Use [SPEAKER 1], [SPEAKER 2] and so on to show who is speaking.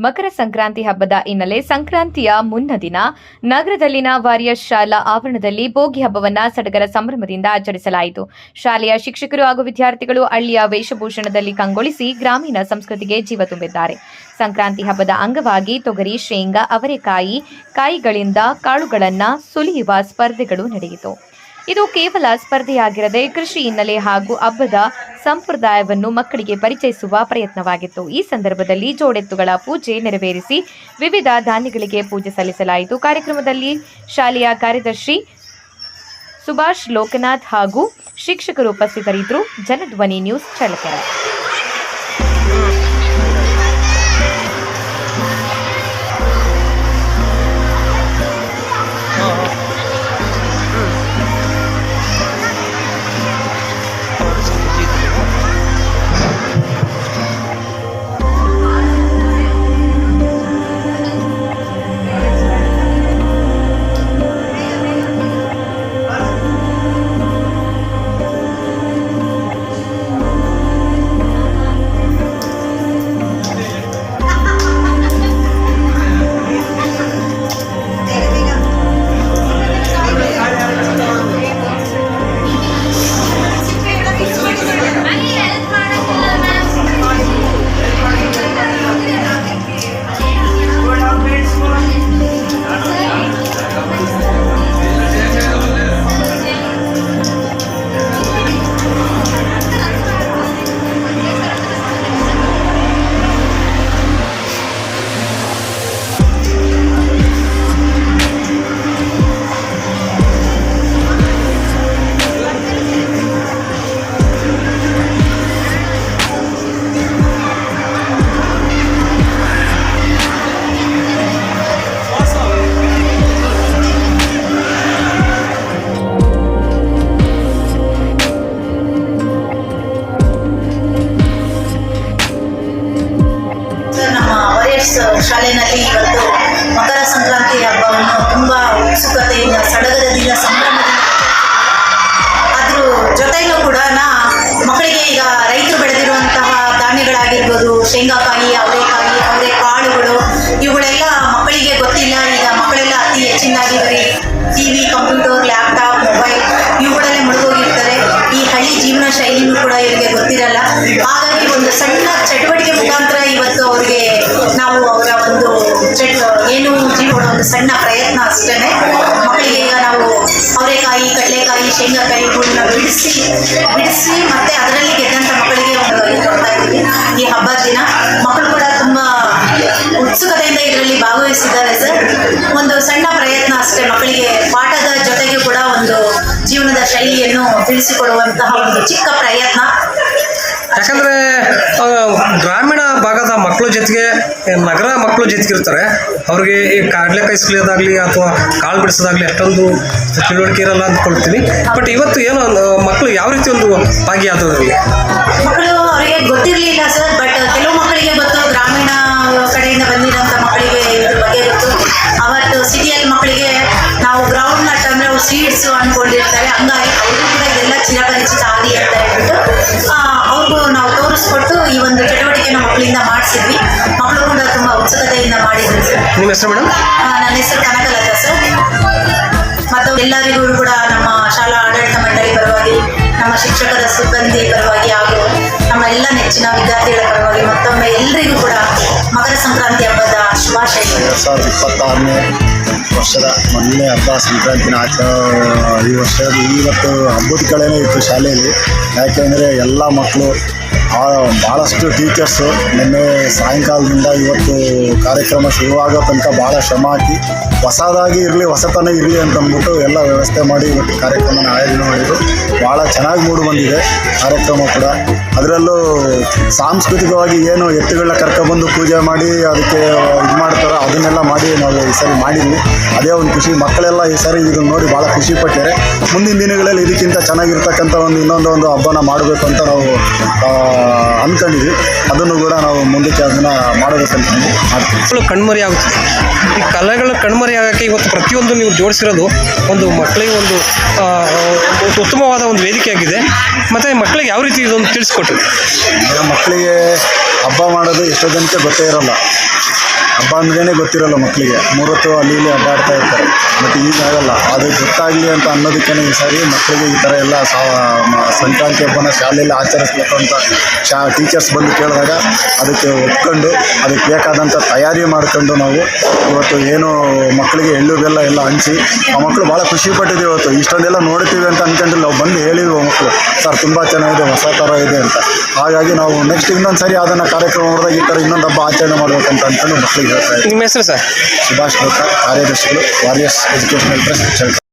[SPEAKER 1] ಮಕರ ಸಂಕ್ರಾಂತಿ ಹಬ್ಬದ ಹಿನ್ನೆಲೆ ಸಂಕ್ರಾಂತಿಯ ಮುನ್ನ ದಿನ ನಗರದಲ್ಲಿನ ವಾರಿಯರ್ಸ್ ಶಾಲಾ ಆವರಣದಲ್ಲಿ ಬೋಗಿ ಹಬ್ಬವನ್ನು ಸಡಗರ ಸಂಭ್ರಮದಿಂದ ಆಚರಿಸಲಾಯಿತು. ಶಾಲೆಯ ಶಿಕ್ಷಕರು ಹಾಗೂ ವಿದ್ಯಾರ್ಥಿಗಳು ಹಳ್ಳಿಯ ವೇಷಭೂಷಣದಲ್ಲಿ ಕಂಗೊಳಿಸಿ ಗ್ರಾಮೀಣ ಸಂಸ್ಕೃತಿಗೆ ಜೀವ ತುಂಬಿದ್ದಾರೆ. ಸಂಕ್ರಾಂತಿ ಹಬ್ಬದ ಅಂಗವಾಗಿ ತೊಗರಿ, ಶೇಂಗಾ, ಅವರೆಕಾಯಿ ಕಾಯಿಗಳಿಂದ ಕಾಳುಗಳನ್ನು ಸುಲಿಯುವ ಸ್ಪರ್ಧೆಗಳು ನಡೆಯಿತು. ಇದು ಕೇವಲ ಸ್ಪರ್ಧೆಯಾಗಿರದೆ ಕೃಷಿ ಹಿನ್ನೆಲೆ ಹಾಗೂ ಹಬ್ಬದ ಸಂಪ್ರದಾಯವನ್ನು ಮಕ್ಕಳಿಗೆ ಪರಿಚಯಿಸುವ ಪ್ರಯತ್ನವಾಗಿತ್ತು. ಈ ಸಂದರ್ಭದಲ್ಲಿ ಜೋಡೆತ್ತುಗಳ ಪೂಜೆ ನೆರವೇರಿಸಿ ವಿವಿಧ ಧಾನ್ಯಗಳಿಗೆ ಪೂಜೆ ಸಲ್ಲಿಸಲಾಯಿತು. ಕಾರ್ಯಕ್ರಮದಲ್ಲಿ ಶಾಲೆಯ ಕಾರ್ಯದರ್ಶಿ ಸುಭಾಷ್ ಲೋಕನಾಥ್ ಹಾಗೂ ಶಿಕ್ಷಕರು ಉಪಸ್ಥಿತರಿದ್ದರು. ಜನಧ್ವನಿ ನ್ಯೂಸ್ ಚಳ್ಳಕೆರೆ.
[SPEAKER 2] ಶಾಲೆಯಲ್ಲಿ ಇವತ್ತು ಮಕರ ಸಂಕ್ರಾಂತಿ ಹಬ್ಬವನ್ನು ತುಂಬ ಉತ್ಸುಕತೆಯಿಂದ ಸಡಗರದಿಂದ ಸಂಭ್ರಮದಿಂದ ಅದ್ರ ಜೊತೆಯಲ್ಲೂ ಕೂಡ ಮಕ್ಕಳಿಗೆ ಈಗ ರೈತರು ಬೆಳೆದಿರುವಂತಹ ಧಾನ್ಯಗಳಾಗಿರ್ಬೋದು, ಶೇಂಗಾಕಾಯಿ, ಅವರೆ ಕಾಳುಗಳು, ಇವುಗಳೆಲ್ಲ ಮಕ್ಕಳಿಗೆ ಗೊತ್ತಿಲ್ಲ. ಈಗ ಮಕ್ಕಳೆಲ್ಲ ಅತಿ ಹೆಚ್ಚಿನದಾಗಿ ಬರೀ ಟಿವಿ, ಕಂಪ್ಯೂಟರ್, ಲ್ಯಾಪ್ಟಾಪ್, ಮೊಬೈಲ್ ಇವುಗಳಲ್ಲೇ ಮುಳುಗೋಗಿರ್ತಾರೆ. ಈ ಹಳ್ಳಿ ಜೀವನ ಶೈಲಿನೂ ಕೂಡ ಇವರಿಗೆ ಗೊತ್ತಿರಲ್ಲ. ಹಾಗಾಗಿ ಒಂದು ಸಣ್ಣ ಚಟುವಟಿಕೆ ಮುಖಾಂತರ ಇವತ್ತು ಅವರಿಗೆ ನಾವು ಅವರ ಒಂದು ಏನು ಜೀವನ ಒಂದು ಸಣ್ಣ ಪ್ರಯತ್ನ ಅಷ್ಟೇ. ಮಕ್ಕಳಿಗೆ ಈಗ ನಾವು ಅವರೆಕಾಯಿ, ಕಡಲೆಕಾಯಿ, ಶೇಂಗಾಕಾಯಿ ಇವುಗಳನ್ನ ಬಿಡಿಸಿ ಮತ್ತೆ ಅದರಲ್ಲಿ ಗೆದ್ದಂಥ ಮಕ್ಕಳಿಗೆ ಒಂದು ಕೊಡ್ತಾ ಇದ್ದೀವಿ. ಈ ಹಬ್ಬದ ದಿನ ಮಕ್ಕಳು ಕೂಡ ತುಂಬ ಉತ್ಸುಕತೆಯಿಂದ ಇದರಲ್ಲಿ ಭಾಗವಹಿಸಿದ್ದಾರೆ ಸರ್. ಒಂದು ಸಣ್ಣ ಪ್ರಯತ್ನ ಅಷ್ಟೇ, ಮಕ್ಕಳಿಗೆ ಪಾಠದ ಜೊತೆಗೆ ಕೂಡ ಒಂದು ಜೀವನದ ಶೈಲಿಯನ್ನು ತಿಳಿಸಿಕೊಡುವಂತಹ ಒಂದು ಚಿಕ್ಕ ಪ್ರಯತ್ನ.
[SPEAKER 3] ಯಾಕಂದರೆ ಗ್ರಾಮೀಣ ಭಾಗದ ಮಕ್ಕಳ ಜೊತೆಗೆ ನಗರ ಮಕ್ಕಳು ಜೊತೆಗೆ ಇರ್ತಾರೆ. ಅವ್ರಿಗೆ ಈ ಕಡಲೆಕಾಯಿ ಸುಲಿಯೋದಾಗಲಿ ಅಥವಾ ಕಾಳು ಬಿಡಿಸೋದಾಗಲಿ ಅಷ್ಟೊಂದು ತಿಳುವಳಿಕೆ ಇರಲ್ಲ ಅಂದ್ಕೊಳ್ತೀನಿ. ಬಟ್ ಇವತ್ತು ಏನೋ ಮಕ್ಕಳು ಯಾವ ರೀತಿ ಒಂದು ಭಾಗಿಯಾದವರಿಗೆ
[SPEAKER 2] ಮಕ್ಕಳು ಅವರಿಗೆ ಗೊತ್ತಿರಲಿಲ್ಲ ಸರ್. ಬಟ್ ಕೆಲವು ಮಕ್ಕಳಿಗೆ ಗೊತ್ತು, ಗ್ರಾಮೀಣ ಕಡೆಯಿಂದ ಬಂದಿರೋಂಥ ಮಕ್ಕಳಿಗೆ ಇದ್ರ ಬಗ್ಗೆ ಗೊತ್ತು. ಅವತ್ತು ಸಿಟಿಯಲ್ಲಿ ಮಕ್ಕಳಿಗೆ ನಾವು ಗ್ರೌಂಡ್ ನಟ್ ಅಂದರೆ ಅವು ಸೀಡ್ಸು ಅಂದ್ಕೊಂಡಿರ್ತಾರೆ. ಹಂಗಾಗಿ ಅವರು ಕೂಡ ಇದೆಲ್ಲ ಚಿರಪರಿಚಿತ ಆಗಿ ಅಂತ ಹೇಳ್ಬಿಟ್ಟು ಅವ್ರಿಗೂ ನಾವು ತೋರಿಸ್ಕೊಟ್ಟು ಈ ಒಂದು ಚಟುವಟಿಕೆನ ಮಕ್ಕಳಿಂದ ಮಾಡಿಸಿದ್ವಿ. ಮಕ್ಕಳು ಕೂಡ ತುಂಬ ಉತ್ಸುಕತೆಯಿಂದ ಮಾಡಿದ್ರು ಸರ್.
[SPEAKER 3] ನಿಮ್ಮ ಹೆಸರು ಮೇಡಮ್?
[SPEAKER 2] ನನ್ನ ಹೆಸರು ಕನಕಲತಾ ಸರ್. ಮತ್ತು ಎಲ್ಲರಿಗೂ ಕೂಡ ನಮ್ಮ ಶಾಲಾ ಆಡಳಿತ ಮಂಡಳಿ ಪರವಾಗಿ, ನಮ್ಮ ಶಿಕ್ಷಕರ ಸಿಬ್ಬಂದಿ ಪರವಾಗಿ ಹಾಗೂ ನಮ್ಮ ಎಲ್ಲ ನೆಚ್ಚಿನ ವಿದ್ಯಾರ್ಥಿಗಳ ಪರವಾಗಿ ಮತ್ತೊಮ್ಮೆ ಎಲ್ಲರಿಗೂ ಕೂಡ ಮಕರ ಸಂಕ್ರಾಂತಿ ಹಬ್ಬದ ಶುಭಾಶಯಗಳು.
[SPEAKER 4] 2026ನೇ ವರ್ಷದ ಮೊದಲನೇ ಹಬ್ಬ ಸಂಕ್ರಾಂತಿನ ಇವತ್ತು ಹಬ್ಬದ ಕಳೆನೇ ಇತ್ತು ಶಾಲೆಯಲ್ಲಿ. ಯಾಕೆಂದರೆ ಎಲ್ಲ ಮಕ್ಕಳು ಭಾಳಷ್ಟು ಟೀಚರ್ಸು ನಿನ್ನೆ ಸಾಯಂಕಾಲದಿಂದ ಇವತ್ತು ಕಾರ್ಯಕ್ರಮ ಶುರುವಾಗೋ ತನಕ ಭಾಳ ಶ್ರಮ ಹಾಕಿ ಹೊಸದಾಗಿ ಇರಲಿ, ಹೊಸತನ ಇರಲಿ ಅಂತಂದ್ಬಿಟ್ಟು ಎಲ್ಲ ವ್ಯವಸ್ಥೆ ಮಾಡಿ ಇವತ್ತು ಕಾರ್ಯಕ್ರಮನ ಆಯೋಜನೆ ಮಾಡಿದರು. ಭಾಳ ಚೆನ್ನಾಗಿ ಮೂಡಿ ಬಂದಿದೆ ಕಾರ್ಯಕ್ರಮ ಕೂಡ. ಅದರಲ್ಲೂ ಸಾಂಸ್ಕೃತಿಕವಾಗಿ ಏನು ಎತ್ತುಗಳನ್ನ ಕರ್ಕೊಬಂದು ಪೂಜೆ ಮಾಡಿ ಅದಕ್ಕೆ ಇದು ಮಾಡ್ತಾರೋ ಅದನ್ನೆಲ್ಲ ಮಾಡಿ ನಾವು ಈ ಸರಿ ಮಾಡಿದ್ವಿ. ಅದೇ ಒಂದು ಖುಷಿ. ಮಕ್ಕಳೆಲ್ಲ ಈ ಸಾರಿ ಇದನ್ನು ನೋಡಿ ಭಾಳ ಖುಷಿ ಪಟ್ಟಿದ್ದಾರೆ. ಮುಂದಿನ ದಿನಗಳಲ್ಲಿ ಇದಕ್ಕಿಂತ ಚೆನ್ನಾಗಿರ್ತಕ್ಕಂಥ ಇನ್ನೊಂದು ಹಬ್ಬನ ಮಾಡಬೇಕು ಅಂತ ನಾವು ಅಂದ್ಕೊಂಡಿದ್ವಿ. ಅದನ್ನು ಕೂಡ ನಾವು ಮುಂದಕ್ಕೆ ಅದನ್ನು ಮಾಡಬೇಕಂತ ಮಾಡ್ತೀವಿ.
[SPEAKER 3] ಕಣ್ಮರಿ ಆಗುತ್ತೆ. ಈ ಕಲೆಗಳ ಕಣ್ಮರಿ ಆಗೋಕ್ಕೆ ಇವತ್ತು ಪ್ರತಿಯೊಂದು ನೀವು ಜೋಡಿಸಿರೋದು ಒಂದು ಮಕ್ಕಳಿಗೆ ಒಂದು ಉತ್ತಮವಾದ ಒಂದು ವೇದಿಕೆ ಆಗಿದೆ. ಮತ್ತು ಮಕ್ಕಳಿಗೆ ಯಾವ ರೀತಿ ಇದೊಂದು ತಿಳಿಸ್ಕೊಟ್ರಿ?
[SPEAKER 4] ಮಕ್ಕಳಿಗೆ ಹಬ್ಬ ಮಾಡೋದು ಎಷ್ಟೋ ಜನಕ್ಕೆ ಗೊತ್ತೇ ಇರೋಲ್ಲ. ಹಬ್ಬ ಅಂದ್ರೇ ಗೊತ್ತಿರಲ್ಲ ಮಕ್ಕಳಿಗೆ, 3 ಹೊತ್ತು ಅಲ್ಲಿ ಇಲ್ಲಿ ಅಡ್ಡಾಡ್ತಾ ಇರ್ತಾರೆ. ಬಟ್ ಈಗ ಆಗಲ್ಲ, ಅದು ಗೊತ್ತಾಗಲಿ ಅಂತ ಅನ್ನೋದಕ್ಕೇ ಈ ಸಾರಿ ಮಕ್ಕಳಿಗೆ ಈ ಥರ ಎಲ್ಲ ಸಂಕ್ರಾಂತಿ ಹಬ್ಬನ ಶಾಲೆಯಲ್ಲಿ ಆಚರಿಸ್ಬೇಕು ಅಂತ ಟೀಚರ್ಸ್ ಬಂದು ಕೇಳಿದಾಗ ಅದಕ್ಕೆ ಒಪ್ಕೊಂಡು ಅದಕ್ಕೆ ಬೇಕಾದಂಥ ತಯಾರಿ ಮಾಡ್ಕೊಂಡು ನಾವು ಇವತ್ತು ಏನು ಮಕ್ಕಳಿಗೆ ಎಳ್ಳು ಬೆಲ್ಲ ಎಲ್ಲ ಹಂಚಿ ಆ ಮಕ್ಕಳು ಭಾಳ ಖುಷಿ ಪಟ್ಟಿದ್ದೀವಿ. ಇವತ್ತು ಇಷ್ಟೊಂದೆಲ್ಲ ನೋಡ್ತೀವಿ ಅಂತ ಅಂದ್ಕೊಂಡಿಲ್ಲ, ನಾವು ಬಂದು ಹೇಳಿದ್ವು ಮಕ್ಕಳು, ಸರ್ ತುಂಬ ಚೆನ್ನಾಗಿದೆ, ಹೊಸ ಥರ ಇದೆ ಅಂತ. ಹಾಗಾಗಿ ನಾವು ನೆಕ್ಸ್ಟ್ ಇನ್ನೊಂದು ಸರಿ ಅದನ್ನು ಕಾರ್ಯಕ್ರಮ ಮಾಡಿದಾಗ ಈ ಥರ ಇನ್ನೊಂದು ಹಬ್ಬ ಆಚರಣೆ ಮಾಡ್ಬೇಕಂತ ಅಂದ್ಕೊಂಡು ಮಕ್ಕಳಿಗೆ ಹೇಳ್ತಾ ಇದ್ದೀವಿ.
[SPEAKER 3] ನಿಮ್ಮ ಹೆಸರು ಸರ್?
[SPEAKER 4] ಸುಭಾಷ್ ಭಟ್ಟ, ಕಾರ್ಯದರ್ಶಿಗಳು, ವಾರಿಯರ್ಸ್ ಎಜುಕೇಷನಲ್ ಟ್ರಸ್ಟ್ ಚಳ್ಳಕೆರೆ.